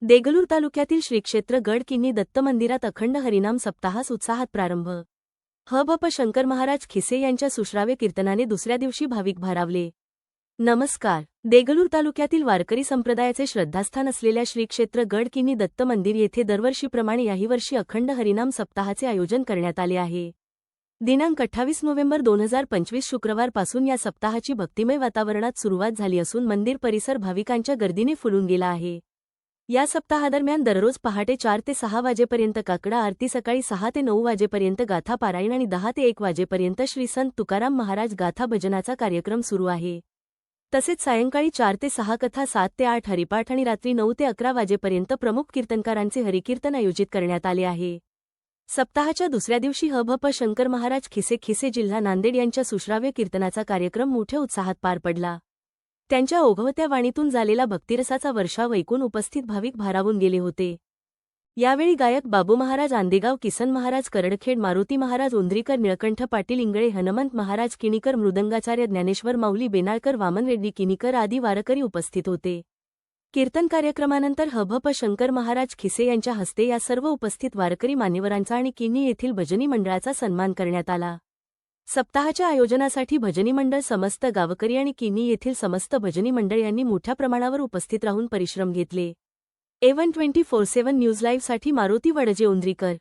देगलूर तालुक्यातील श्रीक्षेत्र गडकिन्नी दत्त मंदिरात अखंड हरिनाम सप्ताहास उत्साहात प्रारंभ। ह.भ.प. शंकर महाराज खिसे यांच्या सुश्राव्य कीर्तनाने दुसऱ्या दिवशी भाविक भारावले। नमस्कार। देगलूर तालुक्यातील वारकरी संप्रदायाचे श्रद्धास्थान असलेल्या श्रीक्षेत्र गडकिन्नी दत्त मंदिर येथे दरवर्षीप्रमाणे याही वर्षी अखंड हरिनाम सप्ताहाचे आयोजन करण्यात आले आहे। दिनांक 28 नोव्हेंबर 2025 शुक्रवारपासून या सप्ताहाची भक्तिमय वातावरणात सुरुवात झाली असून मंदिर परिसर भाविकांच्या गर्दीने फुलून गेला आहे। या सप्ताहादरम्यान दररोज पहाटे 4 ते 6 वाजेपर्यंत काकडा आरती, सकाळी 6 ते 9 वाजेपर्यंत गाथा पारायण आणि 10 ते 1 वाजेपर्यंत श्री संत तुकाराम महाराज गाथा भजनाचा कार्यक्रम सुरू आहे। तसेच सायंकाळी 4 ते 6 कथा, 7 ते 8 हरिपाठ आणि रात्री 9 ते 11 वाजेपर्यंत प्रमुख कीर्तनकारांचे हरिकीर्तन आयोजित करण्यात आले आहे। सप्ताहाच्या दुसऱ्या दिवशी ह.भ.प. शंकर महाराज खिसे जिल्हा नांदेड यांच्या सुश्राव्य कीर्तनाचा कार्यक्रम मोठ्या उत्साहात पार पडला। त्यांच्या ओघवत्या वाणीतून झालेला भक्तिरसाचा वर्षाव ऐकून उपस्थित भाविक भारावून गेले होते। यावेळी गायक बाबू महाराज आंदेगाव, किसन महाराज करडखेड, मारुती महाराज उंद्रीकर, निळकंठ पाटील इंगळे, हनुमंत महाराज किणीकर, मृदंगाचार्य ज्ञानेश्वर माऊली बेनाळकर, वामन रेड्डी किणीकर आदी वारकरी उपस्थित होते। कीर्तन कार्यक्रमानंतर ह.भ.प. शंकर महाराज खिसे यांच्या हस्ते या सर्व उपस्थित वारकरी मान्यवरांचा आणि किन्नी येथील भजनी मंडळाचा सन्मान करण्यात आला। सप्ताहाच्या आयोजनासाठी भजनी मंडळ, समस्त गावकरी आणि किन्नी येथील समस्त भजनी मंडळ यांनी मोठ्या प्रमाणावर उपस्थित राहून परिश्रम घेतले। A1 24/7 news लाईव्हसाठी Maruti Wadje, उंद्रीकर।